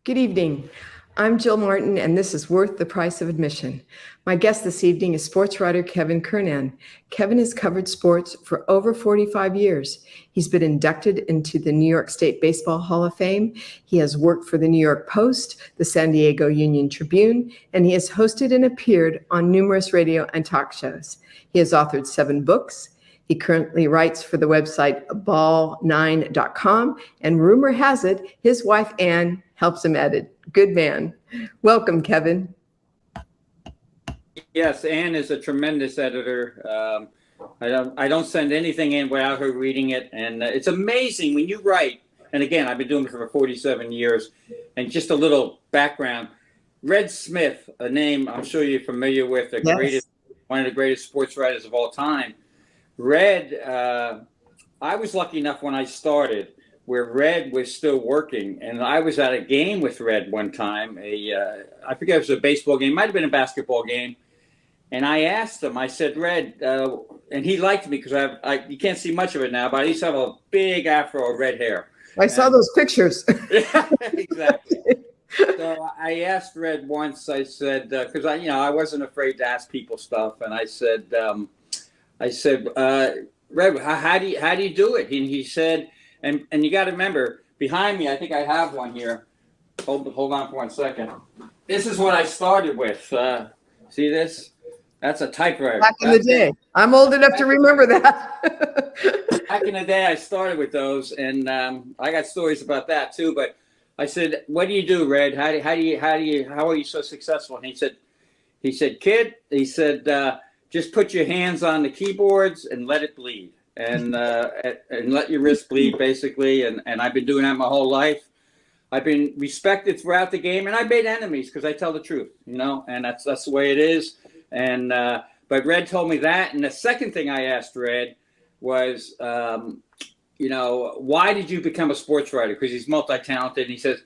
Good evening. I'm Jill Martin, and this is Worth the Price of Admission. My guest this evening is sportswriter Kevin Kernan. Kevin has covered sports for over 45 years. He's been inducted into the New York State Baseball Hall of Fame. He has worked for the New York Post, the San Diego Union Tribune, and he has hosted and appeared on numerous radio and talk shows. He has authored 7 books. He currently writes for the website ball9.com, and rumor has it his wife Ann helps him edit. Good man. Welcome, Kevin. Yes, Ann is a tremendous editor. I don't send anything in without her reading it, and it's amazing when you write. And again, I've been doing it for 47 years. And just a little background: Red Smith, a name I'm sure you're familiar with, one of the greatest sports writers of all time. Red, I was lucky enough when I started where Red was still working, and I was at a game with Red one time. I forget if it was a baseball game, might have been a basketball game, and I asked him. I said, "Red," and he liked me because you can't see much of it now, but I used to have a big afro of red hair. I saw those pictures. Yeah, exactly. So I asked Red once. I said, because I wasn't afraid to ask people stuff, and I said, Red, how do you do it? And he said, and you got to remember, behind me, I think I have one here. Hold on for 1 second. This is what I started with. See this? That's a typewriter. Back in the day. I'm old enough to remember that. Back in the day, I started with those, and I got stories about that too. But I said, "What do you do, Red? How are you so successful?" And he said, "Kid," he said, "just put your hands on the keyboards and let it bleed, and let your wrist bleed, basically." And I've been doing that my whole life. I've been respected throughout the game, and I made enemies because I tell the truth, and that's the way it is. And but Red told me that, and the second thing I asked Red was, why did you become a sports writer? Because he's multi-talented, and he says,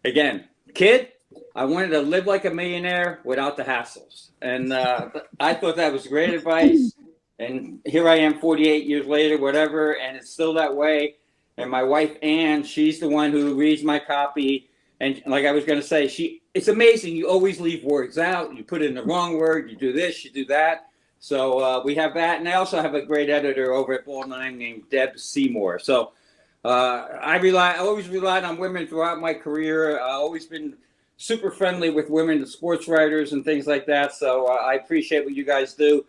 again, "Kid, I wanted to live like a millionaire without the hassles." And I thought that was great advice. And here I am 48 years later, whatever, and it's still that way. And my wife, Ann, she's the one who reads my copy. And like I was going to say, it's amazing. You always leave words out. You put in the wrong word. You do this, you do that. So we have that. And I also have a great editor over at Ball 9 named Deb Seymour. So I always relied on women throughout my career. I've always been super friendly with women, the sports writers and things like that. So I appreciate what you guys do.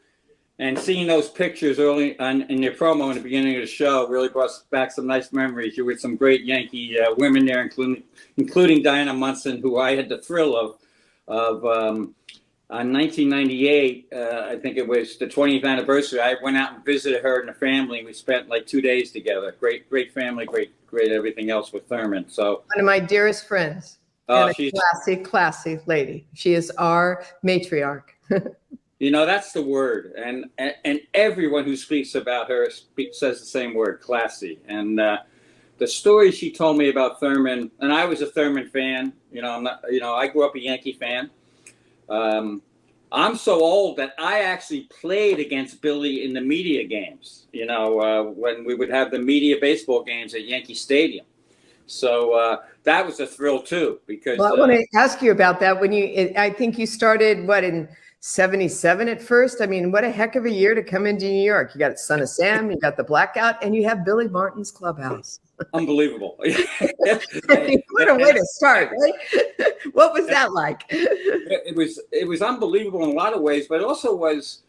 And seeing those pictures early in your promo in the beginning of the show really brought back some nice memories. You're with some great Yankee women there, including Diana Munson, who I had the thrill of on 1998. I think it was the 20th anniversary. I went out and visited her and the family. We spent like 2 days together. Great family, great everything else with Thurman. So one of my dearest friends. She's a classy lady. She is our matriarch. That's the word, and everyone who speaks about her says the same word, classy. And the story she told me about Thurman, and I was a Thurman fan. I grew up a Yankee fan. I'm so old that I actually played against Billy in the media games. When we would have the media baseball games at Yankee Stadium. So that was a thrill too, because I want to ask you about that. I think you started in 77 at first. I mean, what a heck of a year to come into New York. You got Son of Sam, you got the Blackout, and you have Billy Martin's clubhouse. Unbelievable. What a way to start, right? What was that like? It was unbelievable in a lot of ways, but it also was,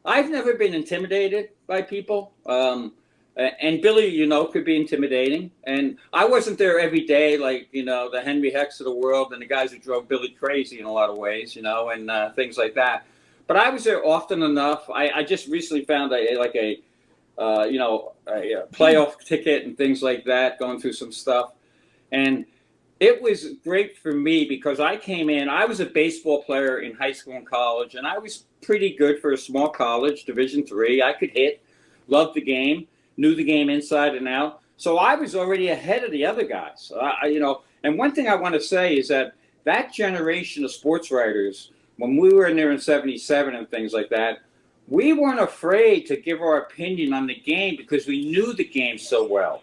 I've never been intimidated by people. And Billy, could be intimidating. And I wasn't there every day, like, the Henry Hecks of the world and the guys who drove Billy crazy in a lot of ways, and things like that. But I was there often enough. I just recently found a playoff ticket and things like that, going through some stuff. And it was great for me because I came in, I was a baseball player in high school and college, and I was pretty good for a small college, Division III. I could hit, loved the game, knew the game inside and out. So I was already ahead of the other guys. And one thing I want to say is that generation of sports writers, when we were in there in 77 and things like that, we weren't afraid to give our opinion on the game because we knew the game so well.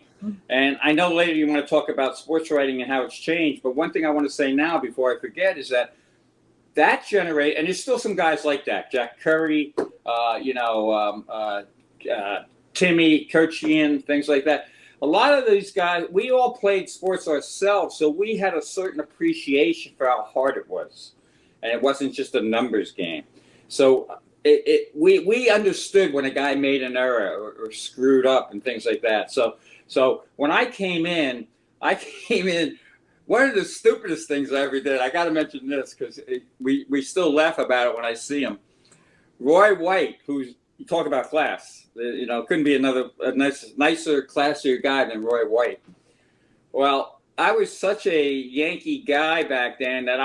And I know later you want to talk about sports writing and how it's changed, but one thing I want to say now before I forget is that generation, and there's still some guys like that, Jack Curry, Timmy, Kirchian, things like that. A lot of these guys, we all played sports ourselves, so we had a certain appreciation for how hard it was. And it wasn't just a numbers game. So we understood when a guy made an error or screwed up and things like that. So when I came in, one of the stupidest things I ever did, I got to mention this because we still laugh about it when I see him. Roy White, who's, you talk about class, couldn't be a nicer, classier guy than Roy White. Well, I was such a Yankee guy back then that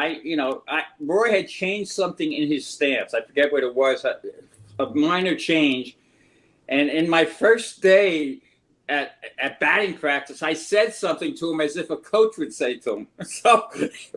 Roy had changed something in his stance. I forget what it was, a minor change. And in my first day at batting practice, I said something to him as if a coach would say to him. So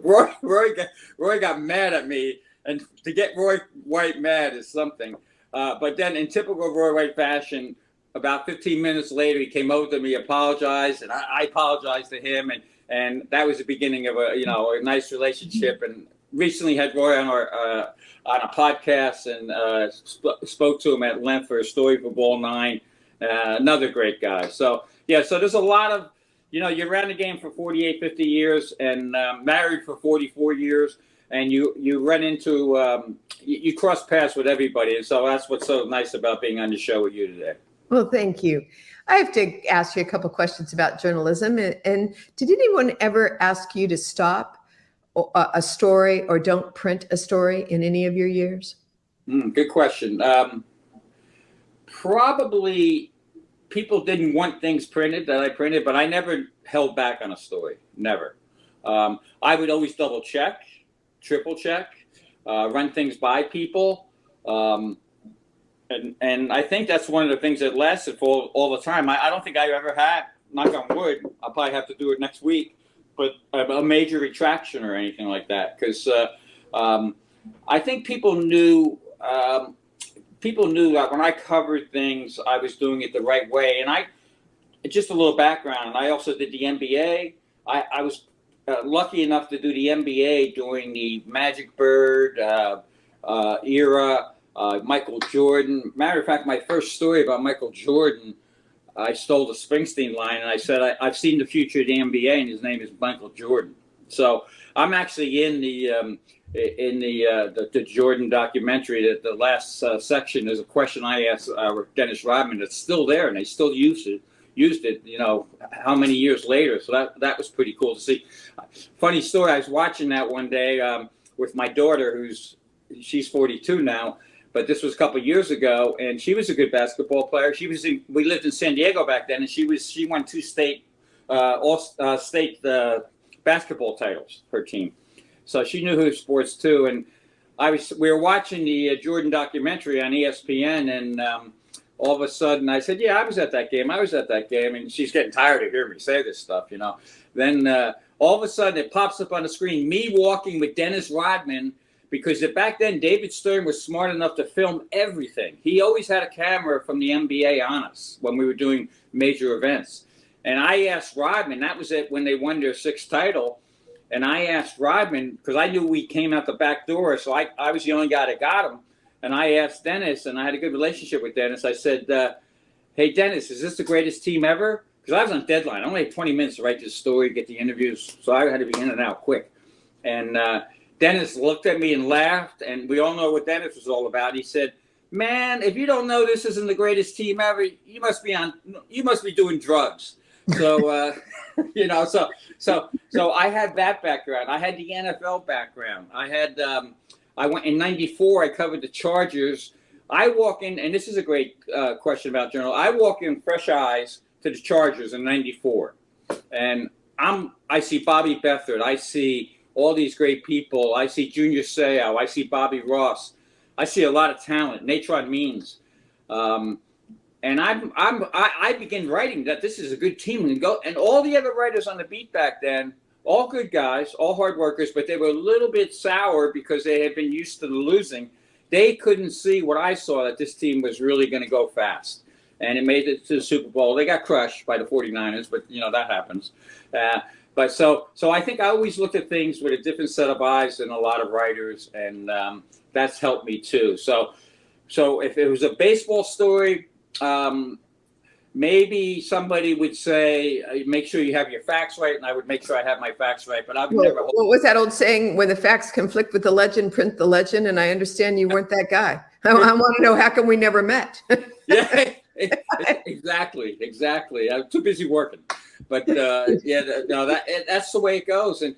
Roy got mad at me, and to get Roy White mad is something. But then in typical Roy White fashion, about 15 minutes later, he came over to me, apologized, and I apologized to him, and that was the beginning of a nice relationship. And recently had Roy on a podcast and spoke to him at length for a story for Ball 9. Another great guy. So there's a lot of, you're around the game for 48, 50 years and married for 44 years, and you run into, you cross paths with everybody. And so that's what's so nice about being on the show with you today. Well, thank you. I have to ask you a couple questions about journalism. And did anyone ever ask you to stop a story or don't print a story in any of your years? Good question. Probably people didn't want things printed that I printed, but I never held back on a story. Never. I would always double check, triple check, run things by people. And I think that's one of the things that lasted for all the time. I don't think I ever had, knock on wood, I'll probably have to do it next week, but a major retraction or anything like that. Because I think people knew that when I covered things, I was doing it the right way. And just a little background, I also did the NBA. I was lucky enough to do the NBA during the Magic Bird era. Michael Jordan. Matter of fact, my first story about Michael Jordan, I stole the Springsteen line, and I said, I've seen the future of the NBA, and his name is Michael Jordan. So I'm actually in the Jordan documentary. That the last section is a question I asked Dennis Rodman. That's still there, and they still used it. How many years later? So that was pretty cool to see. Funny story. I was watching that one day with my daughter, she's 42 now. But this was a couple of years ago, and she was a good basketball player. We lived in San Diego back then, and she won 2 state state basketball titles, her team. So she knew her sports too. And we were watching the Jordan documentary on ESPN, and all of a sudden I said, "Yeah, I was at that game. And she's getting tired of hearing me say this stuff, Then all of a sudden it pops up on the screen, me walking with Dennis Rodman. Because back then, David Stern was smart enough to film everything. He always had a camera from the NBA on us when we were doing major events. And I asked Rodman, that was it when they won their 6th title. And I asked Rodman, because I knew we came out the back door, so I was the only guy that got him. And I asked Dennis, and I had a good relationship with Dennis. I said, hey, Dennis, is this the greatest team ever? Because I was on deadline. I only had 20 minutes to write this story, get the interviews. So I had to be in and out quick. And Dennis looked at me and laughed, and we all know what Dennis was all about. He said, "Man, if you don't know this isn't the greatest team ever, you must be doing drugs." So, so I had that background. I had the NFL background. I went in '94. I covered the Chargers. I walk in, and this is a great question about journal. I walk in fresh eyes to the Chargers in '94, and I see Bobby Beathard. I see all these great people. I see Junior Seau. I see Bobby Ross. I see a lot of talent. Natron Means, and I begin writing that this is a good team and all the other writers on the beat back then, all good guys, all hard workers, but they were a little bit sour because they had been used to the losing. They couldn't see what I saw, that this team was really going to go fast. and it made it to the Super Bowl. They got crushed by the 49ers, but that happens. But so I think I always look at things with a different set of eyes than a lot of writers, and that's helped me too. So if it was a baseball story, maybe somebody would say, make sure you have your facts right, and I would make sure I have my facts right, but I've never... What was that old saying, when the facts conflict with the legend, print the legend? And I understand you weren't that guy. I want to know, how come we never met? Yeah, exactly. I'm too busy working. But that's the way it goes. And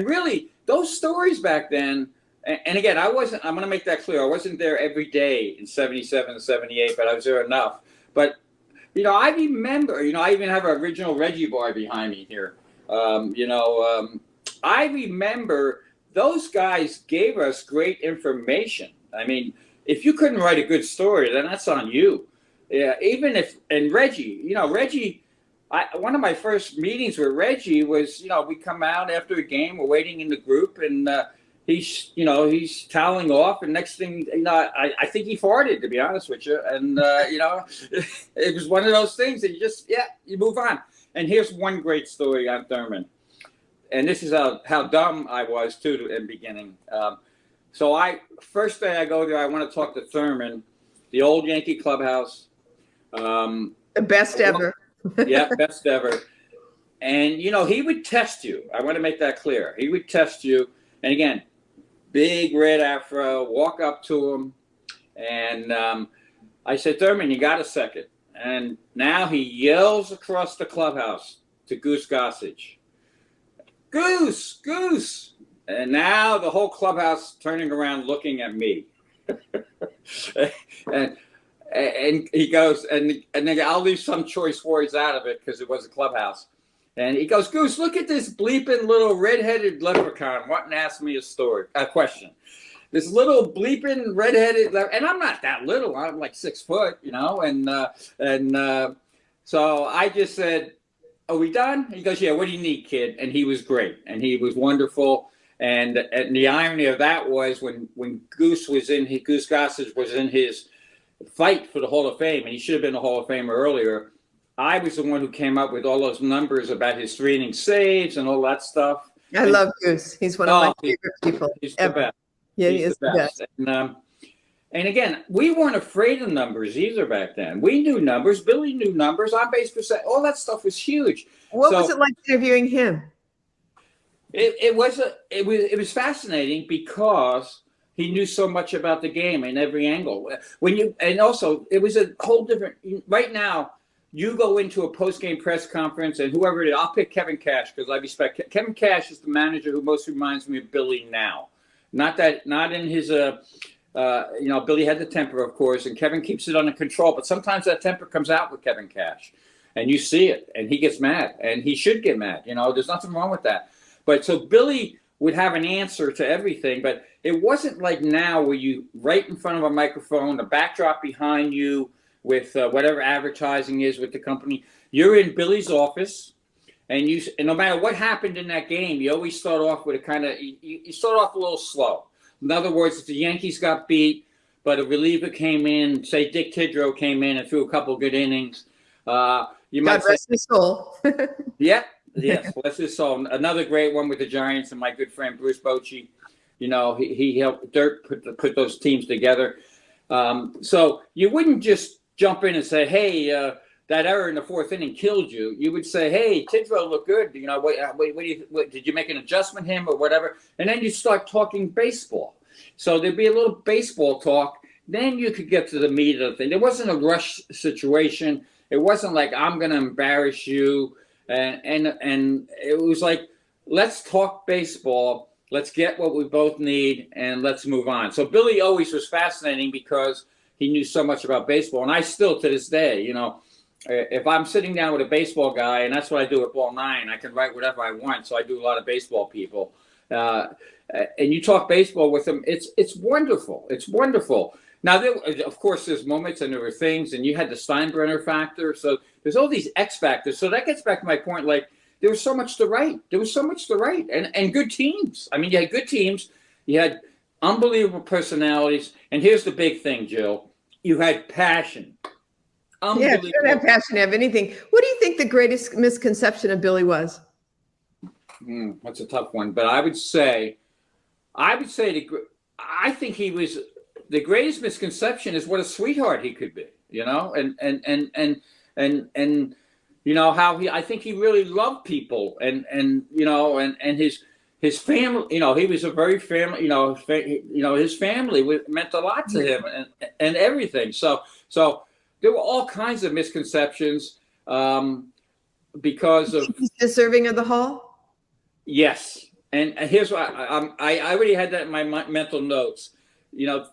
really, those stories back then, and again, I'm going to make that clear, I wasn't there every day in 77 and 78, but I was there enough. But I remember, I even have an original Reggie bar behind me here. I remember those guys gave us great information. I mean, if you couldn't write a good story, then that's on you. Yeah, and Reggie, one of my first meetings with Reggie was, we come out after a game, we're waiting in the group, and he's toweling off, and next thing, I think he farted, to be honest with you, and it was one of those things that you move on. And here's one great story on Thurman, and this is how dumb I was too in the beginning. So first day I go there, I want to talk to Thurman, the old Yankee clubhouse. The best ever. Yeah, best ever. And, he would test you. I want to make that clear. He would test you. And again, big red afro, walk up to him. And I said, Thurman, you got a second. And now he yells across the clubhouse to Goose Gossage. Goose, Goose. And now the whole clubhouse turning around looking at me. And he goes, and then I'll leave some choice words out of it because it was a clubhouse. And he goes, Goose, look at this bleeping little redheaded leprechaun wanting to ask me a question. This little bleeping redheaded, and I'm not that little. I'm like 6 foot, and so I just said, are we done? He goes, yeah, what do you need, kid? And he was great, and he was wonderful. And the irony of that was when Goose Gossage was in his fight for the Hall of Fame, and he should have been a Hall of Famer earlier, I was the one who came up with all those numbers about his 3-inning saves and all that stuff. I love Goose. He's one of my favorite people he's ever. The best. Yeah, he is the best. And again, we weren't afraid of numbers either back then. We knew numbers. Billy knew numbers. On base percent, all that stuff was huge. What was it like interviewing him? It was fascinating because he knew so much about the game in every angle. And also it was a whole different. Right now, you go into a post-game press conference, and whoever it is, I'll pick Kevin Cash because I respect Kevin Cash is the manager who most reminds me of Billy now. Not in his Billy had the temper, of course, and Kevin keeps it under control. But sometimes that temper comes out with Kevin Cash, and you see it, and he gets mad, and he should get mad. There's nothing wrong with that. But so Billy would have an answer to everything, but it wasn't like now where you right in front of a microphone, a backdrop behind you with whatever advertising is with the company. You're in Billy's office, and no matter what happened in that game, you always start off with you start off a little slow. In other words, if the Yankees got beat, but a reliever came in, say Dick Tidrow came in and threw a couple good innings, you might God rest his soul. Yep. Yes, bless his soul. Another great one with the Giants and my good friend Bruce Bochy. He helped Dirk put those teams together. So you wouldn't just jump in and say, hey, that error in the fourth inning killed you. You would say, hey, Tidrow looked good. Did you make an adjustment him or whatever? And then you start talking baseball. So there'd be a little baseball talk. Then you could get to the meat of the thing. There wasn't a rush situation. It wasn't like I'm going to embarrass you. And it was like, let's talk baseball. Let's get what we both need, and let's move on. So Billy always was fascinating because he knew so much about baseball. And I still, to this day, if I'm sitting down with a baseball guy, and that's what I do at Ball 9, I can write whatever I want. So I do a lot of baseball people. And you talk baseball with them, it's wonderful. It's wonderful. Now, of course, there's moments and there were things, and you had the Steinbrenner factor. So there's all these X factors. So that gets back to my point, like, there was so much to write. And good teams. I mean, you had good teams. You had unbelievable personalities. And here's the big thing, Jill. You had passion. Yeah, if you don't have passion, have anything. What do you think the greatest misconception of Billy was? That's a tough one, but I think he was the greatest misconception is what a sweetheart he could be, and how I think he really loved people and his family, he was a very family, his family meant a lot to him and everything. So there were all kinds of misconceptions because of he's deserving of the Hall. Yes, and here's what I already had that in my mental notes.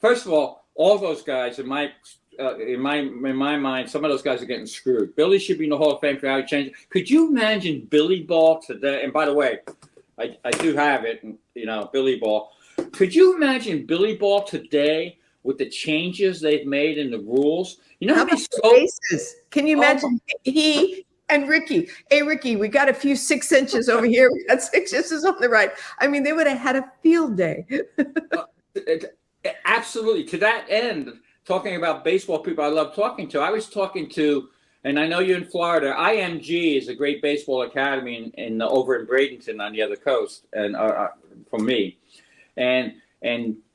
First of all those guys in my mind, some of those guys are getting screwed. Billy should be in the Hall of Fame for how he changed. Could you imagine Billy Ball today? And by the way, I do have it, Billy Ball. Could you imagine Billy Ball today with the changes they've made in the rules? How many bases? Can you imagine he and Ricky? Hey, Ricky, we got a few 6 inches over here. We got 6 inches on the right. I mean, they would have had a field day. Absolutely. To that end, talking about baseball people I love talking to, I was talking to, and I know you're in Florida, IMG is a great baseball academy in over in Bradenton on the other coast, and from me. And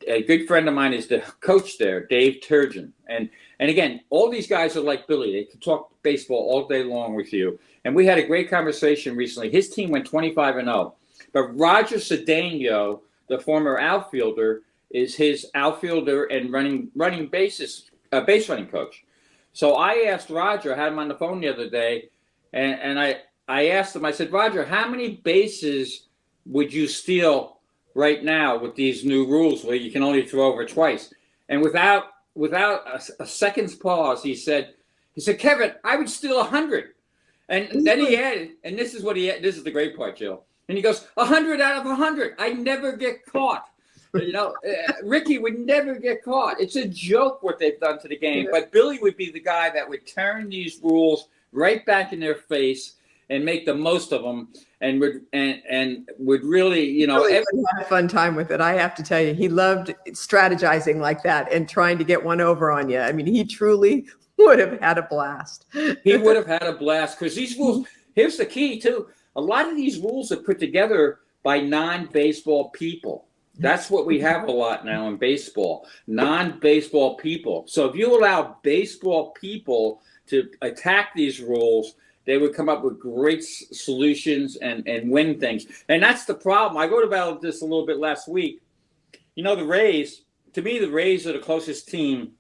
a good friend of mine is the coach there, Dave Turgeon. And again, all these guys are like Billy. They can talk baseball all day long with you. And we had a great conversation recently. His team went 25-0. But Roger Cedeno, the former outfielder, is his outfielder and running base running coach. So I asked Roger, I had him on the phone the other day, and I asked him, I said, Roger, how many bases would you steal right now with these new rules where you can only throw over twice? And without a second's pause, he said, Kevin, I would steal 100. And then he added, and this is the great part, Jill. And he goes, 100 out of 100. I never get caught. Ricky would never get caught. It's a joke what they've done to the game. But Billy would be the guy that would turn these rules right back in their face and make the most of them, and would really, really have a fun time with it. I have to tell you, he loved strategizing like that and trying to get one over on you. I mean, he truly would have had a blast. He would have had a blast because these rules. Here's the key too. A lot of these rules are put together by non-baseball people. That's what we have a lot now in baseball, non-baseball people. So if you allow baseball people to attack these rules, they would come up with great solutions and win things. And that's the problem. I wrote about this a little bit last week. The Rays, to me, the Rays are the closest team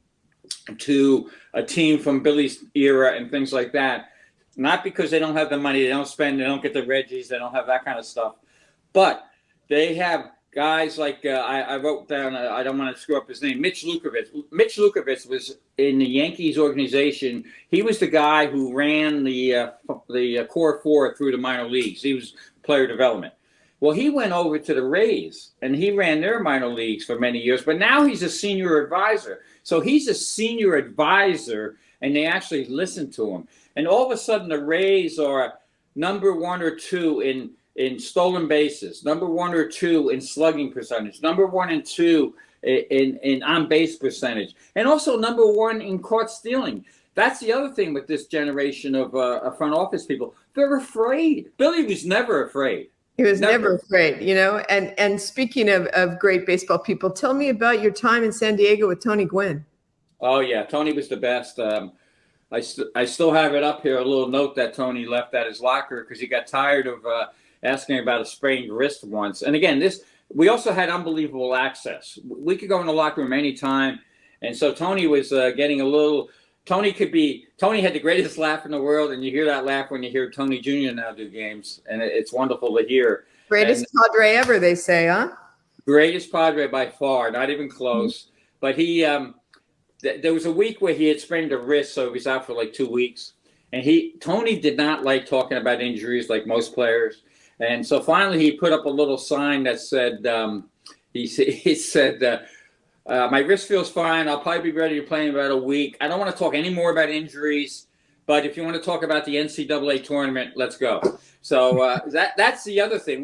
to a team from Billy's era and things like that. Not because they don't have the money, they don't spend, they don't get the Reggies, they don't have that kind of stuff. But they have guys like, I wrote down, I don't want to screw up his name, Mitch Lukovich. Mitch Lukovich was in the Yankees organization. He was the guy who ran the core four through the minor leagues. He was player development. Well, he went over to the Rays, and he ran their minor leagues for many years, but now he's a senior advisor. So he's a senior advisor, and they actually listen to him. And all of a sudden, the Rays are number 1 or 2 in stolen bases, number 1 or 2 in slugging percentage, number 1 and 2 in on-base percentage, and also number 1 in caught stealing. That's the other thing with this generation of front office people. They're afraid. Billy was never afraid. He was never afraid, And speaking of great baseball people, tell me about your time in San Diego with Tony Gwynn. Oh, yeah. Tony was the best. I still have it up here, a little note that Tony left at his locker because he got tired of asking about a sprained wrist once. And again, we also had unbelievable access. We could go in the locker room anytime. And so Tony was getting a little, Tony had the greatest laugh in the world. And you hear that laugh when you hear Tony Jr. now do games. And it's wonderful to hear. Greatest Padre ever, they say, huh? Greatest Padre by far, not even close. Mm-hmm. But he, there was a week where he had sprained a wrist, so he was out for like 2 weeks. And Tony did not like talking about injuries like most players. And so finally he put up a little sign that said, my wrist feels fine. I'll probably be ready to play in about a week. I don't want to talk any more about injuries, but if you want to talk about the NCAA tournament, let's go. So that's the other thing.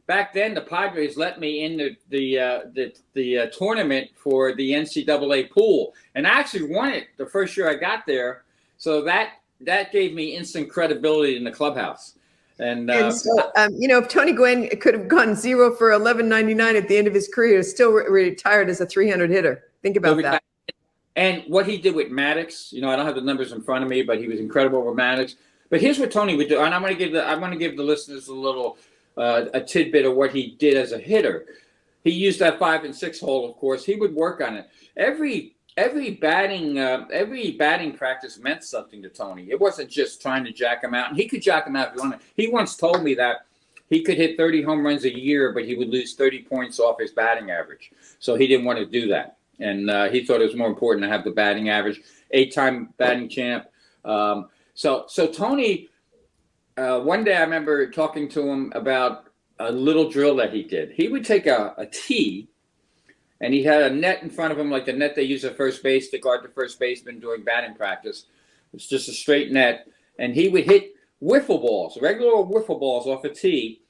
back then the Padres let me in the tournament for the NCAA pool, and I actually won it the first year I got there. So that gave me instant credibility in the clubhouse. And so, if Tony Gwynn could have gone 0 for 11.99 at the end of his career, still retired as a 300 hitter. Think about that. And what he did with Maddox, I don't have the numbers in front of me, but he was incredible with Maddox. But here's what Tony would do, and I'm going to give the listeners a little a tidbit of what he did as a hitter. He used that 5 and 6 hole, of course. He would work on it. Every batting practice meant something to Tony. It wasn't just trying to jack him out, and he could jack him out if he wanted. He once told me that he could hit 30 home runs a year, but he would lose 30 points off his batting average. So he didn't want to do that, and he thought it was more important to have the batting average. 8-time batting champ. So Tony, one day I remember talking to him about a little drill that he did. He would take a tee, and he had a net in front of him, like the net they use at first base to guard the first baseman during batting practice. It's just a straight net. And he would hit wiffle balls, regular wiffle balls off a tee,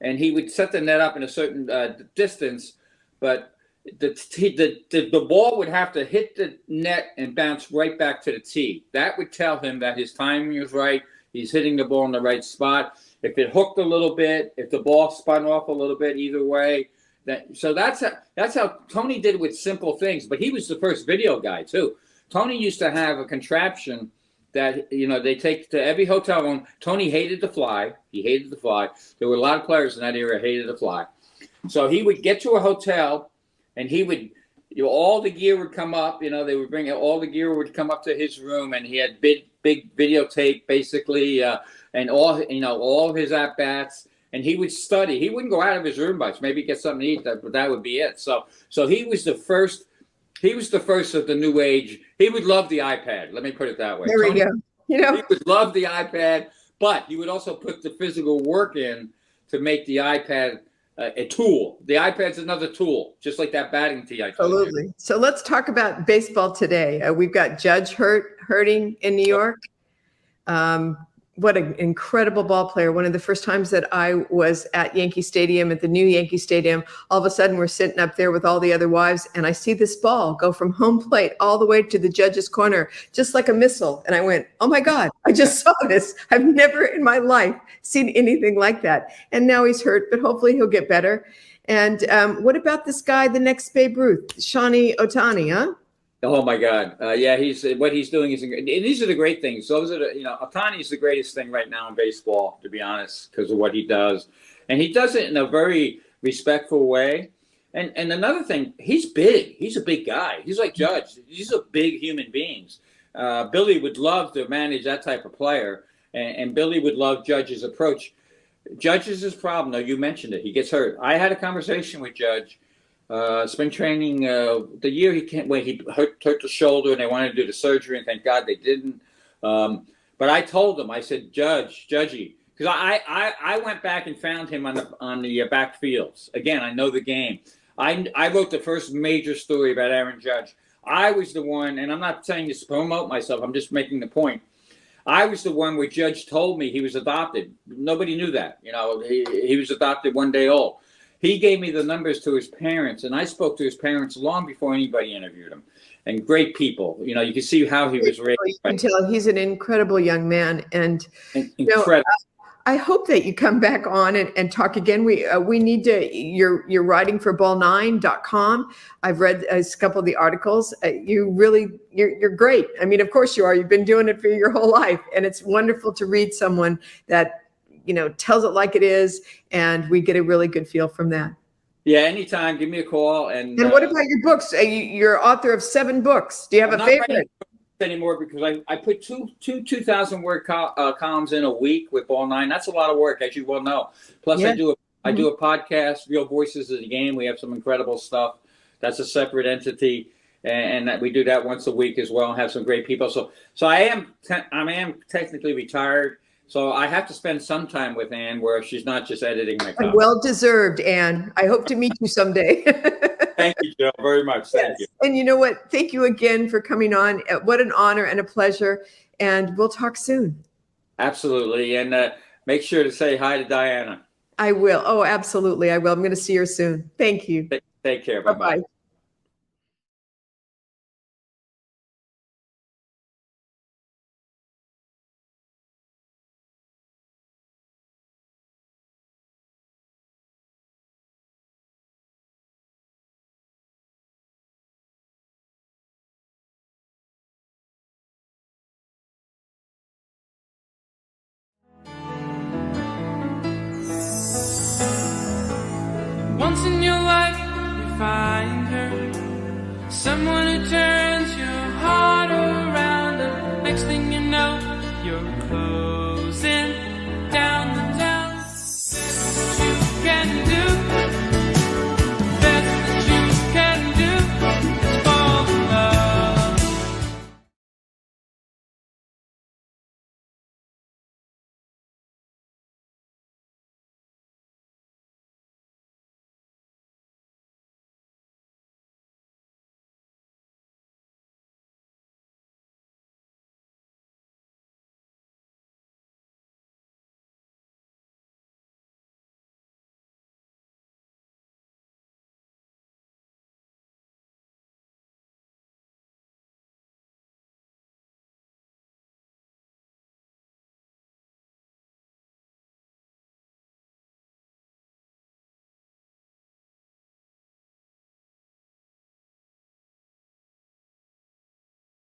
and he would set the net up in a certain distance, but the ball would have to hit the net and bounce right back to the tee. That would tell him that his timing was right. He's hitting the ball in the right spot. If it hooked a little bit, if the ball spun off a little bit, either way. So that's how Tony did it with simple things. But he was the first video guy too. Tony used to have a contraption that they take to every hotel room. Tony hated to fly. He hated to fly. There were a lot of players in that era hated to fly. So he would get to a hotel, and he would, all the gear would come up. They would bring all the gear would come up to his room, and he had big videotape basically, and all his at bats. And he would study. He wouldn't go out of his room much. Maybe get something to eat, but that would be it. So he was the first. He was the first of the new age. He would love the iPad. Let me put it that way. There we go. He would love the iPad, but he would also put the physical work in to make the iPad a tool. The iPad's another tool, just like that batting tee I told you. Absolutely. So let's talk about baseball today. We've got Judge hurting in New York. What an incredible ball player. One of the first times that I was at Yankee Stadium, at the new Yankee Stadium, all of a sudden we're sitting up there with all the other wives, and I see this ball go from home plate all the way to the judge's corner, just like a missile. And I went, oh my God, I just saw this. I've never in my life seen anything like that. And now he's hurt, but hopefully he'll get better. And what about this guy, the next Babe Ruth, Shohei Ohtani, huh? Oh my God! Yeah, what he's doing is, and these are the great things. Those are Ohtani is the greatest thing right now in baseball, to be honest, because of what he does, and he does it in a very respectful way. And another thing, he's big. He's a big guy. He's like Judge. These are big human beings. Billy would love to manage that type of player, and Billy would love Judge's approach. Judge is his problem, though. You mentioned it. He gets hurt. I had a conversation with Judge. Spring training, the year he hurt the shoulder, and they wanted to do the surgery, and thank God they didn't. But I told him, I said, Judgy, because I went back and found him on the back fields. Again, I know the game. I wrote the first major story about Aaron Judge. I was the one, and I'm not saying this to promote myself, I'm just making the point. I was the one where Judge told me he was adopted. Nobody knew that. He was adopted 1 day old. He gave me the numbers to his parents, and I spoke to his parents long before anybody interviewed him. And great people. You can see how he was raised. You can tell he's an incredible young man. And incredible. I hope that you come back on and talk again. We need to. You're writing for ball9.com. I've read a couple of the articles. You're great. I mean, of course you are. You've been doing it for your whole life, and it's wonderful to read someone that tells it like it is, and we get a really good feel from that. Yeah, anytime. Give me a call. And what about your books? You're author of 7 books. Do you have a favorite? Anymore, because I put two 2,000 word columns in a week with Ball 9. That's a lot of work, as you well know. Plus, yeah. I do a podcast, Real Voices of the Game. We have some incredible stuff. That's a separate entity, and we do that once a week as well. And have some great people. So I am technically retired. So I have to spend some time with Ann where she's not just editing my columns. Well deserved, Ann. I hope to meet you someday. Thank you, Jill, very much. Thank you. And you know what? Thank you again for coming on. What an honor and a pleasure. And we'll talk soon. Absolutely. And make sure to say hi to Diana. I will. Oh, absolutely. I will. I'm going to see her soon. Thank you. Take care. Bye-bye. Bye-bye. Once in your life, you find her, someone who turns your heart around, and next thing